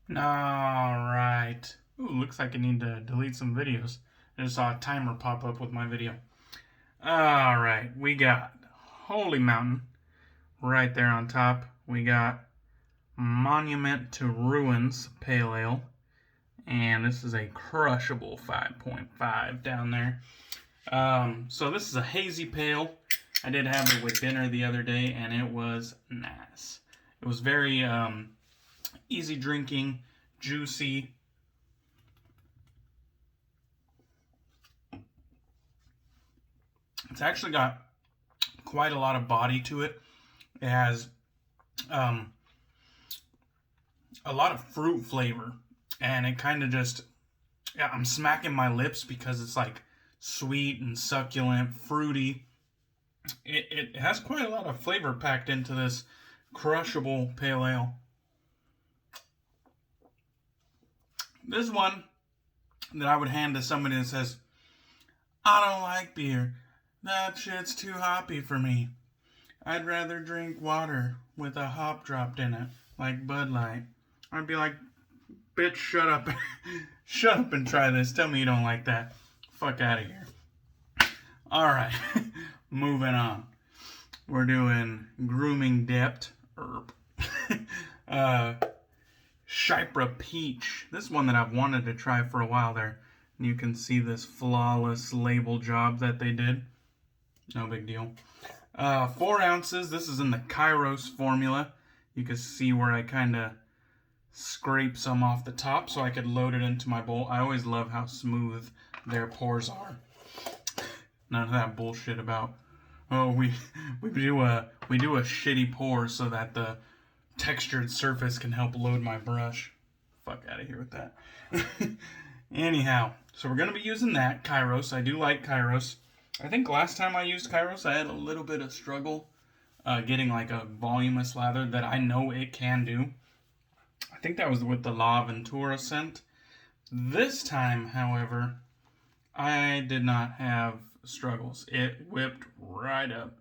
Alright. Ooh, looks like I need to delete some videos. I just saw a timer pop up with my video. Alright, we got Holy Mountain right there on top. We got Monument to Ruins Pale Ale. And this is a crushable 5.5 down there. So this is a hazy pale. I did have it with dinner the other day, and it was nice. It was very easy drinking, juicy. It's actually got quite a lot of body to it. It has a lot of fruit flavor, and it kind of just, yeah, I'm smacking my lips because it's like sweet and succulent, fruity. It has quite a lot of flavor packed into this crushable pale ale. This one that I would hand to somebody that says, I don't like beer. That shit's too hoppy for me. I'd rather drink water with a hop dropped in it, like Bud Light. I'd be like, bitch, shut up. Shut up and try this. Tell me you don't like that. Fuck out of here. Alright, moving on. We're doing Grooming Dept Chypre Peach. This is one that I've wanted to try for a while there. You can see this flawless label job that they did. No big deal. 4 ounces. This is in the Kairos formula. You can see where I kind of scrape some off the top so I could load it into my bowl. I always love how smooth their pours are. None of that bullshit about, oh, we do a shitty pour so that the textured surface can help load my brush. Fuck out of here with that. Anyhow, so we're going to be using that, Kairos. I do like Kairos. I think last time I used Kairos, I had a little bit of struggle getting like a voluminous lather that I know it can do. I think that was with the La Ventura scent. This time, however, I did not have struggles. It whipped right up.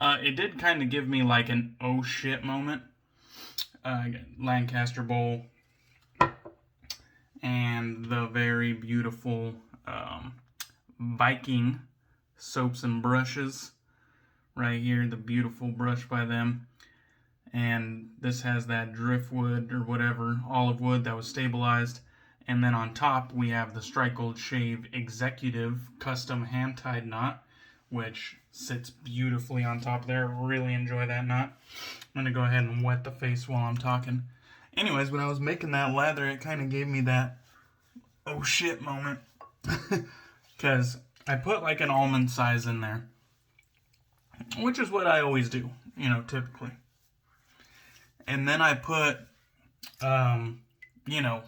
It did kind of give me like an oh shit moment. Lancaster bowl and the very beautiful Viking soaps and brushes right here, the beautiful brush by them. And this has that driftwood or whatever, olive wood that was stabilized. And then on top we have the Strike Gold Shave Executive Custom Hand-Tied Knot, which sits beautifully on top there. Really enjoy that knot. I'm going to go ahead and wet the face while I'm talking. Anyways, when I was making that lather, it kind of gave me that oh shit moment. Because I put like an almond size in there, which is what I always do, you know, typically. And then I put, you know,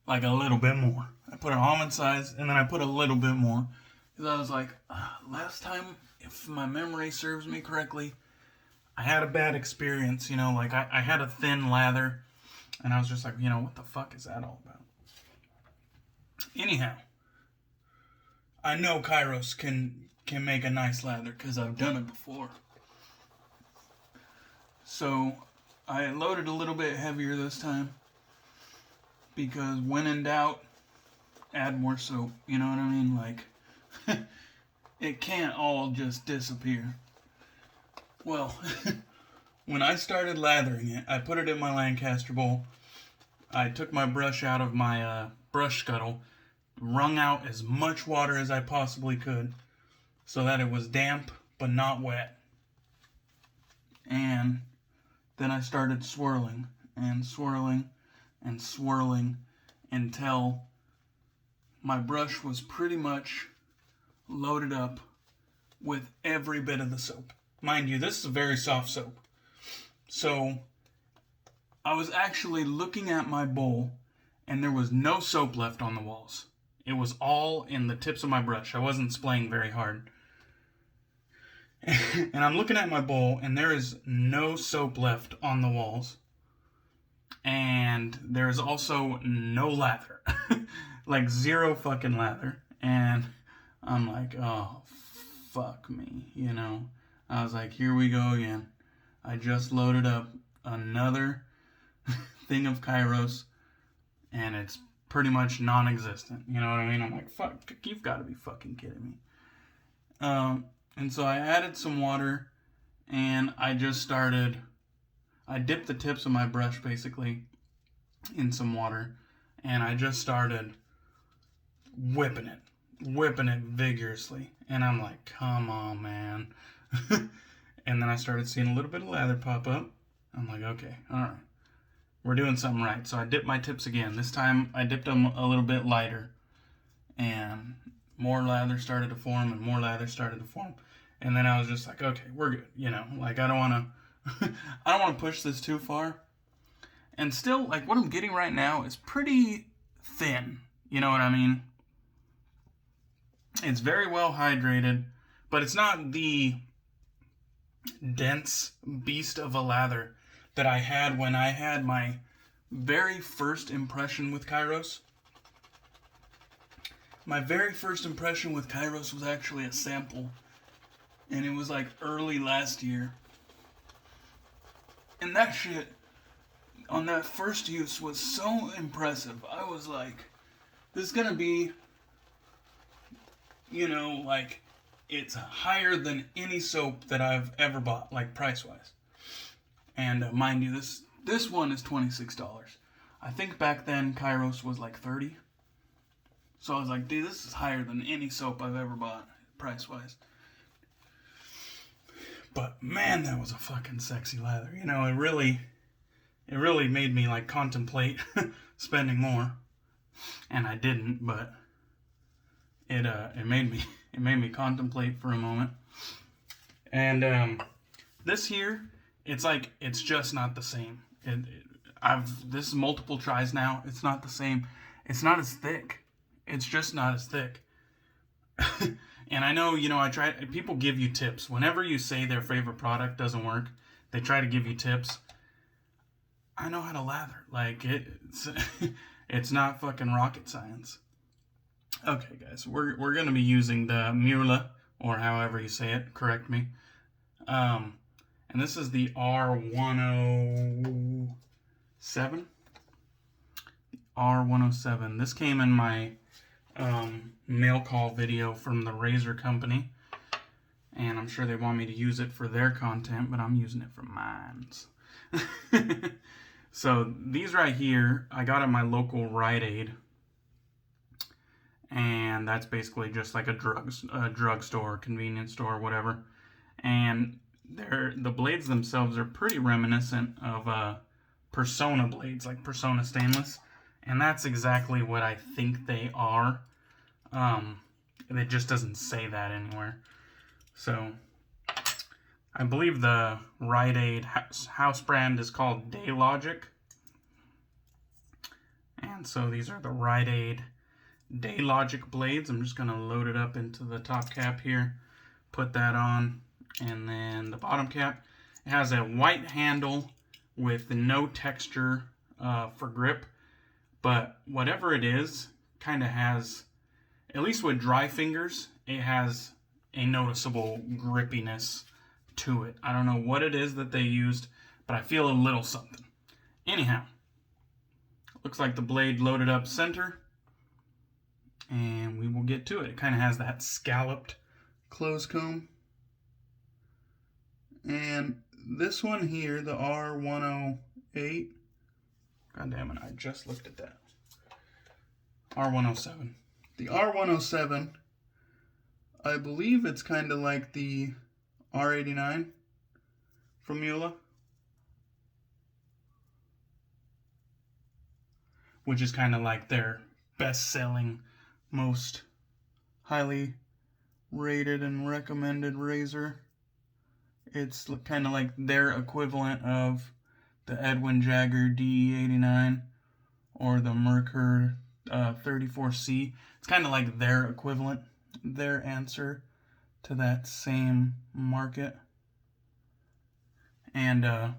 like a little bit more. I put an almond size, and then I put a little bit more. Because I was like, last time, if my memory serves me correctly, I had a bad experience, you know, like I had a thin lather, and I was just like, you know, what the fuck is that all about? Anyhow, I know Kairos can make a nice lather, because I've done it before. So I loaded a little bit heavier this time, because when in doubt, add more soap. You know what I mean? Like, it can't all just disappear. Well, when I started lathering it, I put it in my Lancaster bowl. I took my brush out of my brush scuttle, wrung out as much water as I possibly could, so that it was damp but not wet. And then I started swirling and swirling and swirling until my brush was pretty much loaded up with every bit of the soap. Mind you, this is a very soft soap. So I was actually looking at my bowl, and there was no soap left on the walls. It was all in the tips of my brush. I wasn't splaying very hard. And I'm looking at my bowl, and there is no soap left on the walls. And there is also no lather. Like, zero fucking lather. And I'm like, oh, fuck me, you know. I was like, here we go again. I just loaded up another thing of Kairos, and it's pretty much non-existent. You know what I mean? I'm like, fuck, you've got to be fucking kidding me. And so I added some water, and I dipped the tips of my brush basically in some water, and I just started whipping it vigorously. And I'm like, come on, man. And then I started seeing a little bit of lather pop up. I'm like, okay, all right. We're doing something right. So I dipped my tips again. This time I dipped them a little bit lighter. And more lather started to form and more lather started to form. And then I was just like, okay, we're good. You know, like I don't want to push this too far. And still, like what I'm getting right now is pretty thin. You know what I mean? It's very well hydrated, but it's not the dense beast of a lather that I had when I had my very first impression with Kairos. My very first impression with Kairos was actually a sample, and it was like early last year. And that shit on that first use was so impressive. I was like, this is gonna be, you know, like, it's higher than any soap that I've ever bought, like price-wise. And mind you, this one is $26. I think back then Kairos was like $30. So I was like, dude, this is higher than any soap I've ever bought, price-wise. But man, that was a fucking sexy lather. You know, it really made me like contemplate spending more. And I didn't, but it made me contemplate for a moment. And this here, it's just not the same. This is multiple tries now. It's not the same. It's not as thick. It's just not as thick. And I know, you know, people give you tips. Whenever you say their favorite product doesn't work, they try to give you tips. I know how to lather. Like, it's not fucking rocket science. Okay, guys, we're going to be using the Muhle, or however you say it, correct me. And this is the R107. R107. This came in my mail call video from the Razor company. And I'm sure they want me to use it for their content, but I'm using it for mine. So these right here, I got at my local RiteAid. And that's basically just like a drugstore, convenience store, whatever. And the blades themselves are pretty reminiscent of Persona blades, like Persona stainless. And that's exactly what I think they are. It just doesn't say that anywhere. So, I believe the RiteAid house brand is called Daylogic. And so these are the RiteAid Daylogic blades. I'm just going to load it up into the top cap here. Put that on. And then the bottom cap. It has a white handle with no texture for grip. But whatever it is, kind of has, at least with dry fingers, it has a noticeable grippiness to it. I don't know what it is that they used, but I feel a little something. Anyhow, looks like the blade loaded up center, and we will get to it. It kind of has that scalloped close comb. And this one here, the R108, God damn it, I just looked at that. R107. The R107, I believe it's kind of like the R89 from Muhle, which is kind of like their best-selling, most highly rated and recommended razor. It's kind of like their equivalent of the Edwin Jagger DE89 or the Merkur 34C. It's kind of like their equivalent, their answer to that same market. And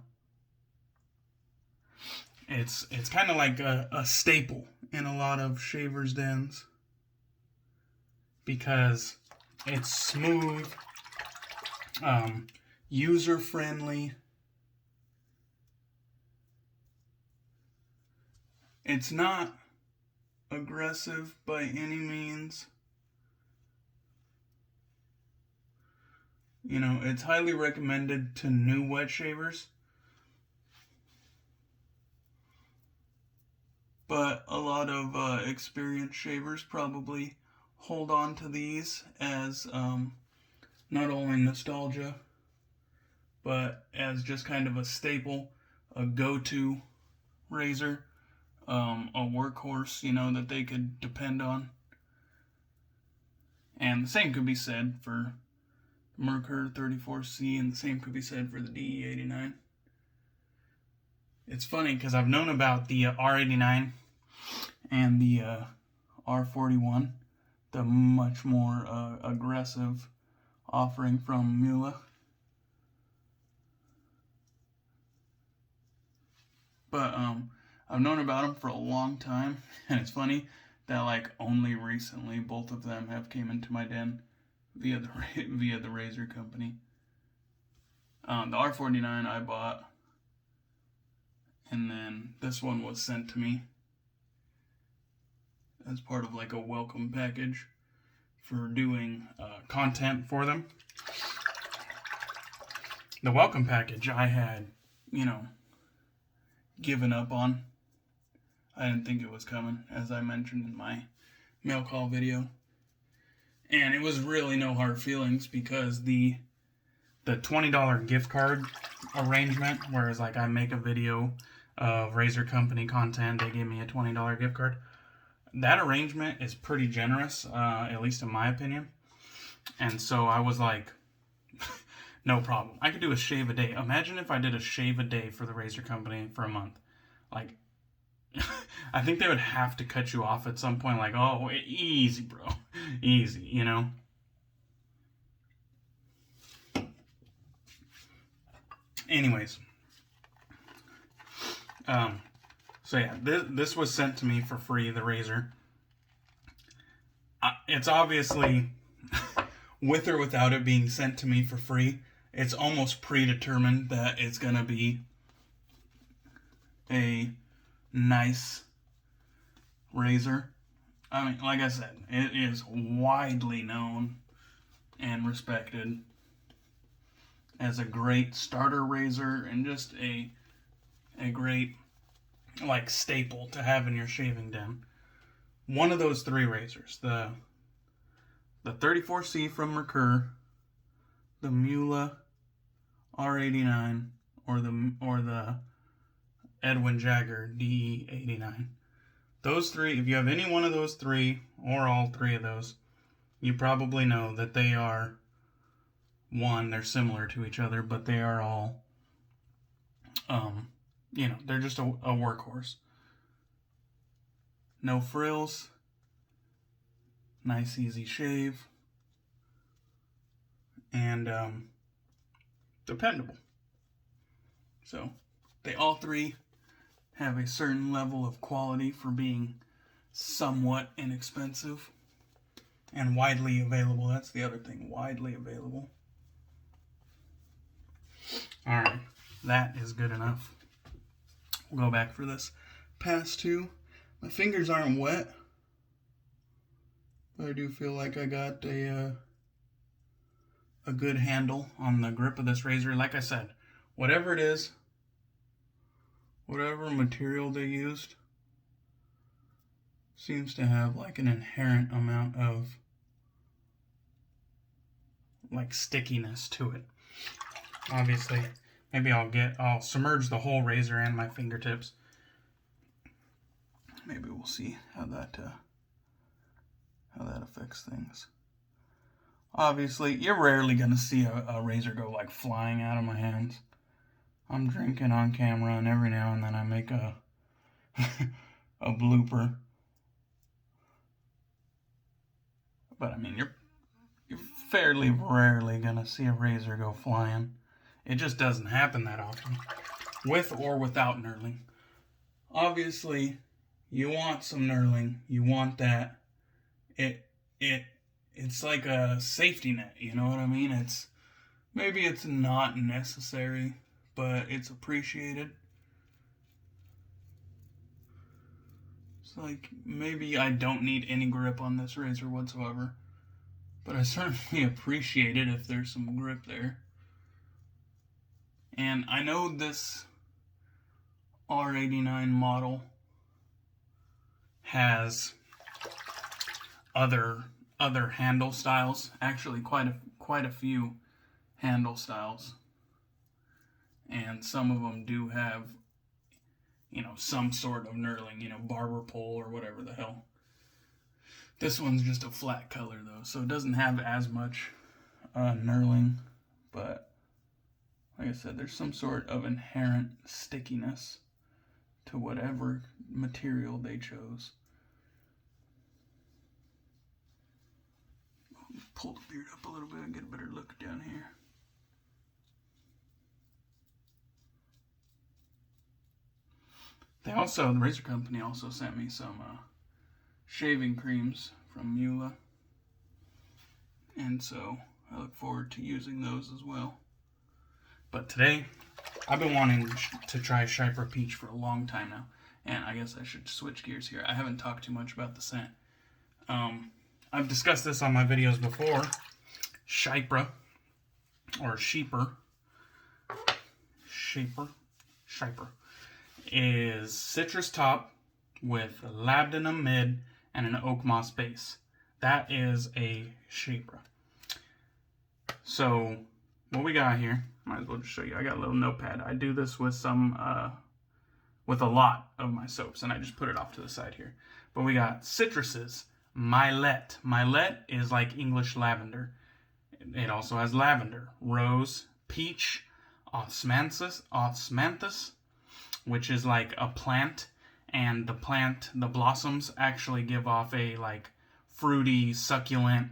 it's kind of like a staple in a lot of shavers' dens because it's smooth, user-friendly. It's not aggressive by any means. You know, it's highly recommended to new wet shavers. But a lot of experienced shavers probably hold on to these as not only nostalgia, but as just kind of a staple, a go-to razor, a workhorse, you know, that they could depend on. And the same could be said for Merkur 34C, and the same could be said for the DE89. It's funny because I've known about the R89 and the R41, the much more aggressive offering from Muhle. But I've known about them for a long time, and it's funny that like only recently both of them have came into my den via the razor company. The R49 I bought, and then this one was sent to me as part of like a welcome package for doing content for them. The welcome package I had, you know, given up on. I didn't think it was coming, as I mentioned in my mail call video. And it was really no hard feelings because the $20 gift card arrangement, whereas like I make a video of razor company content, they give me a $20 gift card. That arrangement is pretty generous, at least in my opinion. And so I was like, no problem. I could do a shave a day. Imagine if I did a shave a day for the razor company for a month. Like, I think they would have to cut you off at some point. Like, oh, easy, bro. Easy, you know? Anyways. So yeah, this was sent to me for free, the razor. It's obviously, with or without it being sent to me for free, it's almost predetermined that it's going to be a nice razor. I mean, like I said, it is widely known and respected as a great starter razor and just a great like staple to have in your shaving den. One of those three razors, the 34C from Merkur, the Muhle R89, or the Edwin Jagger DE89. Those three, if you have any one of those three, or all three of those, you probably know that they are, one, they're similar to each other, but they are all, you know, they're just a workhorse. No frills, nice easy shave, and dependable. So, they all three have a certain level of quality for being somewhat inexpensive and widely available. That's the other thing, widely available. Alright, that is good enough. We'll go back for this pass two. My fingers aren't wet, but I do feel like I got a good handle on the grip of this razor. Like I said, whatever it is, whatever material they used, seems to have like an inherent amount of like stickiness to it. Obviously, maybe I'll submerge the whole razor and my fingertips. Maybe we'll see how that affects things. Obviously, you're rarely gonna see a razor go like flying out of my hands. I'm drinking on camera, and every now and then I make a blooper. But I mean, you're fairly rarely gonna see a razor go flying. It just doesn't happen that often, with or without knurling. Obviously, you want some knurling. You want that. It's like a safety net. You know what I mean? Maybe it's not necessary, but it's appreciated. It's like, maybe I don't need any grip on this razor whatsoever. But I certainly appreciate it if there's some grip there. And I know this R89 model has other handle styles. Actually, quite a few handle styles. And some of them do have, some sort of knurling, barber pole or whatever the hell. This one's just a flat color though, so it doesn't have as much knurling, but like I said, there's some sort of inherent stickiness to whatever material they chose. Pull the beard up a little bit and get a better look down here. The razor company also sent me some shaving creams from Muhle, and so I look forward to using those as well. But today, I've been wanting to try Chypre Peach for a long time now, and I guess I should switch gears here. I haven't talked too much about the scent. I've discussed this on my videos before. Chypre, or Chypre, is citrus top with labdanum mid and an oak moss base. That is a Chypre. So what we got here, might as well just show you. I got a little notepad. I do this with with a lot of my soaps, and I just put it off to the side here. But we got citruses, Milet. Milet is like English lavender. It also has lavender, rose, peach, osmanthus, which is like a plant, and the blossoms actually give off a like fruity, succulent,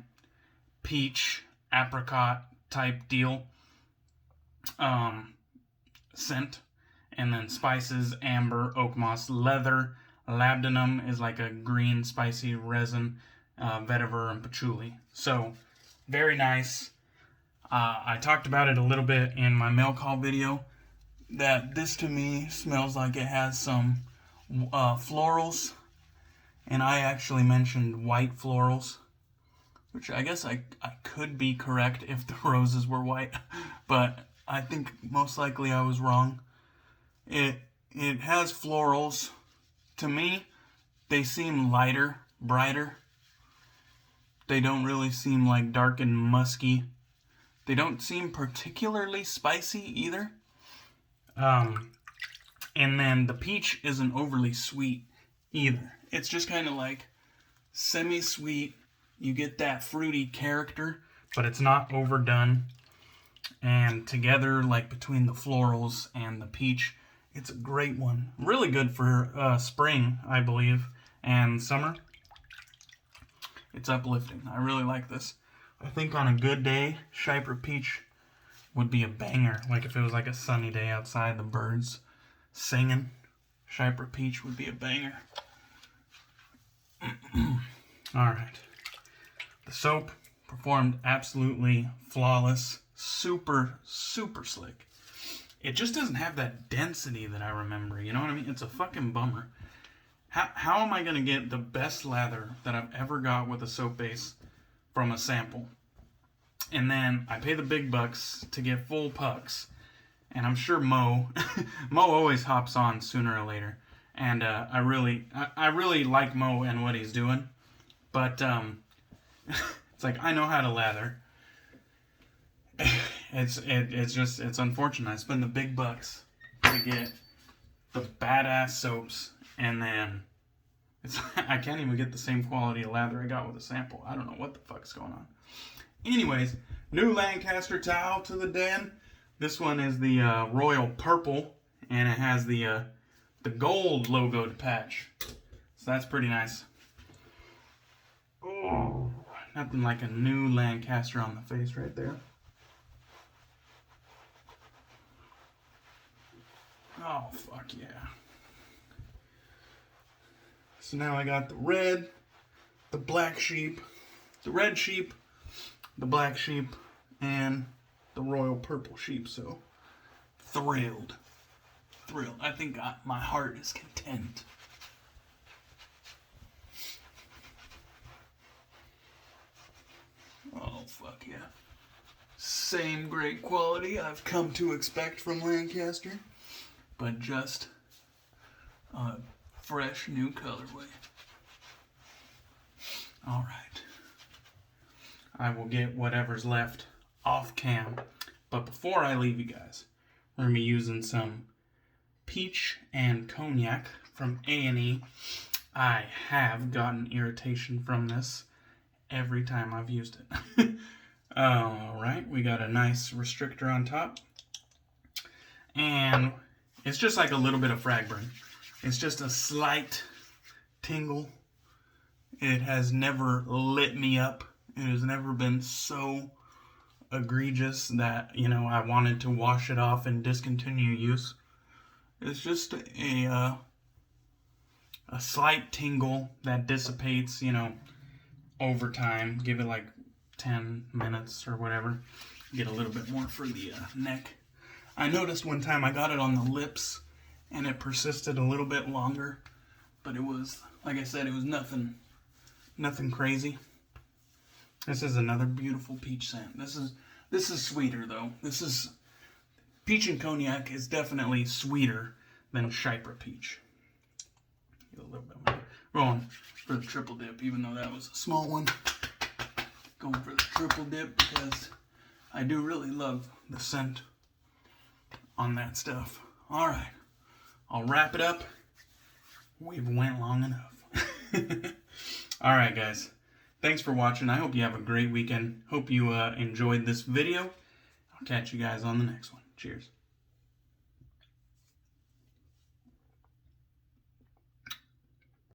peach, apricot type deal scent. And then spices, amber, oak moss, leather, labdanum is like a green spicy resin, vetiver, and patchouli. So very nice. I talked about it a little bit in my mail call video, that this to me smells like it has some florals, and I actually mentioned white florals, which I guess I could be correct if the roses were white, but I think most likely I was wrong. It has florals. To me, they seem lighter, brighter. They don't really seem like dark and musky. They don't seem particularly spicy either. And then the peach isn't overly sweet either. It's just kind of like semi-sweet. You get that fruity character, but it's not overdone. And together, like between the florals and the peach, it's a great one. Really good for spring, I believe, and summer. It's uplifting. I really like this. I think on a good day, Chypre Peach would be a banger. Like if it was like a sunny day outside, the birds singing, Chypre Peach would be a banger. Alright. The soap performed absolutely flawless. Super, super slick. It just doesn't have that density that I remember. You know what I mean? It's a fucking bummer. How am I going to get the best lather that I've ever got with a soap base from a sample? And then I pay the big bucks to get full pucks. And I'm sure Mo always hops on sooner or later. And I really like Mo and what he's doing. But it's like, I know how to lather. It's unfortunate. I spend the big bucks to get the badass soaps, and then I can't even get the same quality of lather I got with a sample. I don't know what the fuck's going on. Anyways, new Lancaster towel to the den. This one is the royal purple, and it has the gold logoed patch. So that's pretty nice. Oh, nothing like a new Lancaster on the face right there. Oh, fuck yeah. So now I got the red, the black sheep, the red sheep, the black sheep, and the royal purple sheep. So, thrilled. I think my heart is content. fuck yeah. Same great quality I've come to expect from Lancaster, but just a fresh new colorway. Alright. I will get whatever's left off cam. But before I leave you guys, we're going to be using some peach and cognac from A&E. I have gotten irritation from this every time I've used it. Alright, we got a nice restrictor on top. And it's just like a little bit of frag burn. It's just a slight tingle. It has never lit me up. It has never been so egregious that, you know, I wanted to wash it off and discontinue use. It's just a slight tingle that dissipates, you know, over time. Give it like 10 minutes or whatever. Get a little bit more for the neck. I noticed one time I got it on the lips and it persisted a little bit longer, but it was, like I said, it was nothing crazy. This is another beautiful peach scent. This is sweeter though. This is peach and cognac is definitely sweeter than Chypre peach. Get a little bit more. Going for the triple dip, even though that was a small one. Going for the triple dip because I do really love the scent on that stuff. Alright, I'll wrap it up. We've went long enough. Alright guys, thanks for watching. I hope you have a great weekend. Hope you enjoyed this video. I'll catch you guys on the next one. Cheers.